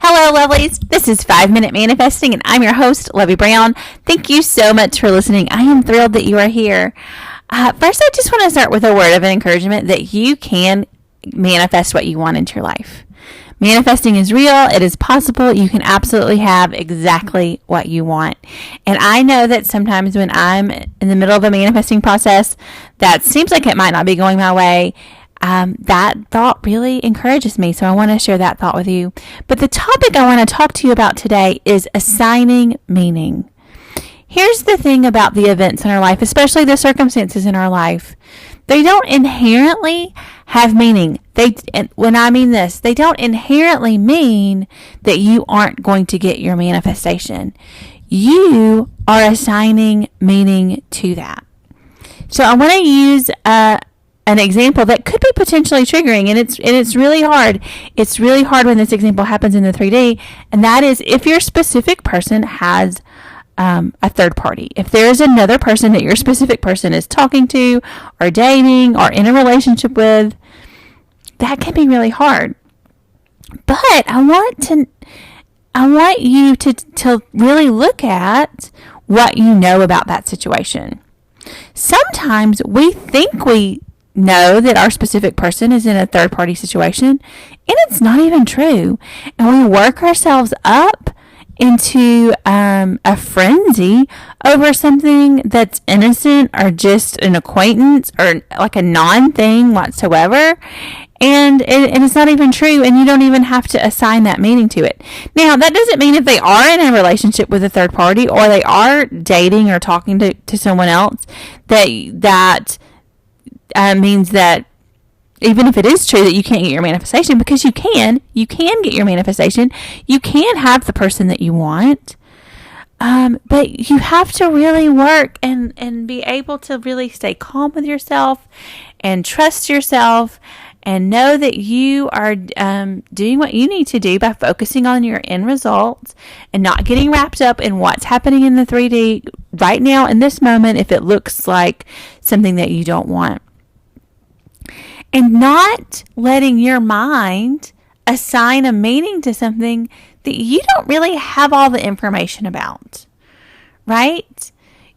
Hello, lovelies. This is 5 Minute Manifesting, and I'm your host, Lovey Brown. Thank you so much for listening. I am thrilled that you are here. First, I just want to start with a word of encouragement that you can manifest what you want into your life. Manifesting is real. It is possible. You can absolutely have exactly what you want. And I know that sometimes when I'm in the middle of a manifesting process that seems like it might not be going my way, that thought really encourages me. So I want to share that thought with you. But the topic I want to talk to you about today is assigning meaning. Here's the thing about the events in our life, especially the circumstances in our life. They don't inherently have meaning. When I mean this, they don't inherently mean that you aren't going to get your manifestation. You are assigning meaning to that. So I want to use an example that could be potentially triggering, and it's really hard. It's really hard when this example happens in the 3D, and that is if your specific person has a third party. If there is another person that your specific person is talking to or dating or in a relationship with, that can be really hard. But I want you to really look at what you know about that situation. Sometimes we think we know that our specific person is in a third party situation, and it's not even true. And we work ourselves up into a frenzy over something that's innocent or just an acquaintance or like a non-thing whatsoever. And it's not even true, and you don't even have to assign that meaning to it. Now, that doesn't mean if they are in a relationship with a third party or they are dating or talking to someone else, that means that even if it is true that you can't get your manifestation, because you can get your manifestation. You can have the person that you want. But you have to really work and be able to really stay calm with yourself and trust yourself and know that you are doing what you need to do by focusing on your end results and not getting wrapped up in what's happening in the 3D right now in this moment if it looks like something that you don't want. And not letting your mind assign a meaning to something that you don't really have all the information about, right?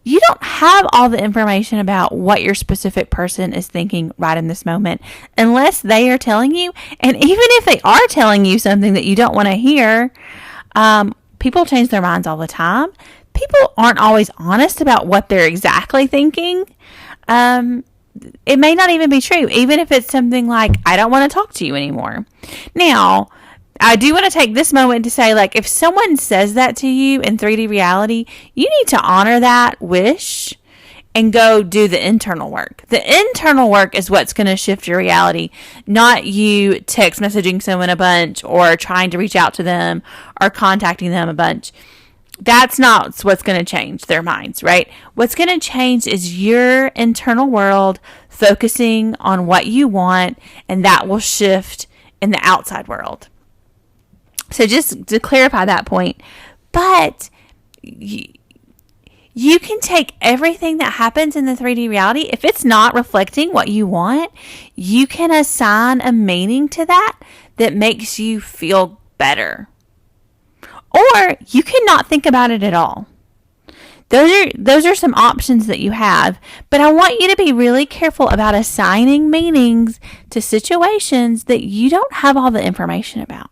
You don't have all the information about what your specific person is thinking right in this moment unless they are telling you. And even if they are telling you something that you don't want to hear, people change their minds all the time. People aren't always honest about what they're exactly thinking. It may not even be true, even if it's something like, I don't want to talk to you anymore. Now, I do want to take this moment to say, like, if someone says that to you in 3D reality, you need to honor that wish and go do the internal work. The internal work is what's going to shift your reality, not you text messaging someone a bunch or trying to reach out to them or contacting them a bunch. That's not what's going to change their minds, right? What's going to change is your internal world focusing on what you want, and that will shift in the outside world. So just to clarify that point, but you can take everything that happens in the 3D reality. If it's not reflecting what you want, you can assign a meaning to that makes you feel better. Or you cannot think about it at all. Those are some options that you have. But I want you to be really careful about assigning meanings to situations that you don't have all the information about.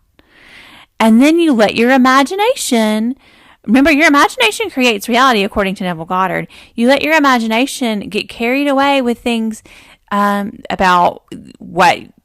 And then you let your imagination, remember, your imagination creates reality according to Neville Goddard. You let your imagination get carried away with things about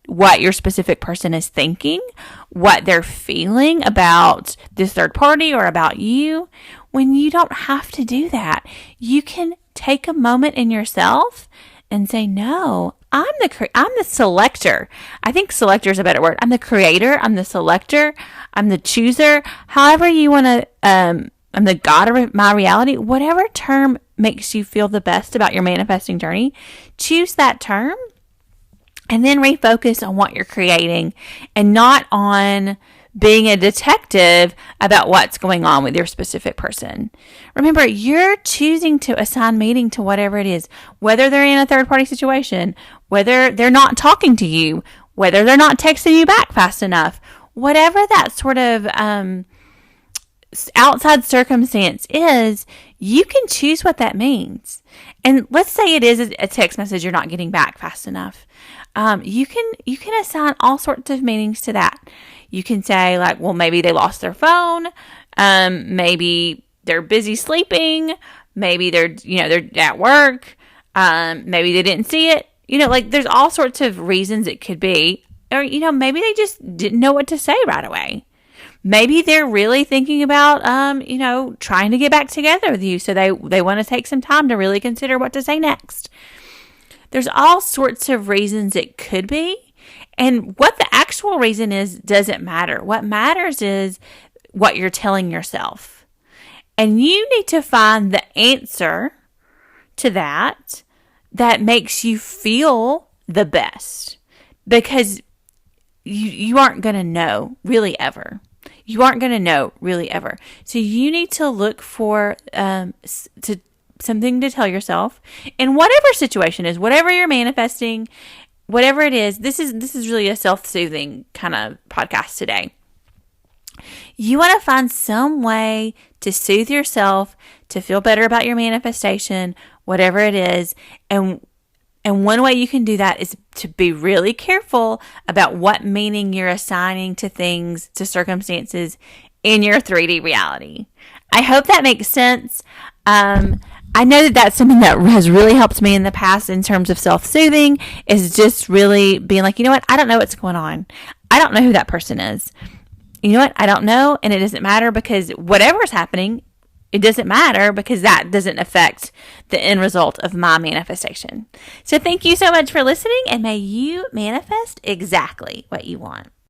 what your specific person is thinking, what they're feeling about this third party or about you, when you don't have to do that. You can take a moment in yourself and say, no, I'm the selector. I think selector is a better word. I'm the creator. I'm the selector. I'm the chooser. However you want to, I'm the God of my reality. Whatever term makes you feel the best about your manifesting journey, choose that term. And then refocus on what you're creating and not on being a detective about what's going on with your specific person. Remember, you're choosing to assign meaning to whatever it is, whether they're in a third-party situation, whether they're not talking to you, whether they're not texting you back fast enough, whatever that sort of outside circumstance is, you can choose what that means. And let's say it is a text message you're not getting back fast enough. You can assign all sorts of meanings to that. You can say like, well, maybe they lost their phone. Maybe they're busy sleeping. Maybe they're at work. Maybe they didn't see it. Like there's all sorts of reasons it could be. Or, maybe they just didn't know what to say right away. Maybe they're really thinking about, trying to get back together with you. So they want to take some time to really consider what to say next. There's all sorts of reasons it could be. And what the actual reason is doesn't matter. What matters is what you're telling yourself. And you need to find the answer to that makes you feel the best. Because you aren't going to know really ever. You aren't going to know really ever. So you need to look for something to tell yourself in whatever situation is, whatever you're manifesting, whatever it is. This is really a self-soothing kind of podcast today. You want to find some way to soothe yourself, to feel better about your manifestation, whatever it is. And one way you can do that is to be really careful about what meaning you're assigning to things, to circumstances in your 3D reality. I hope that makes sense. I know that that's something that has really helped me in the past in terms of self-soothing, is just really being like, you know what? I don't know what's going on. I don't know who that person is. You know what? I don't know, and it doesn't matter, because whatever's happening, it doesn't matter, because that doesn't affect the end result of my manifestation. So thank you so much for listening, and may you manifest exactly what you want.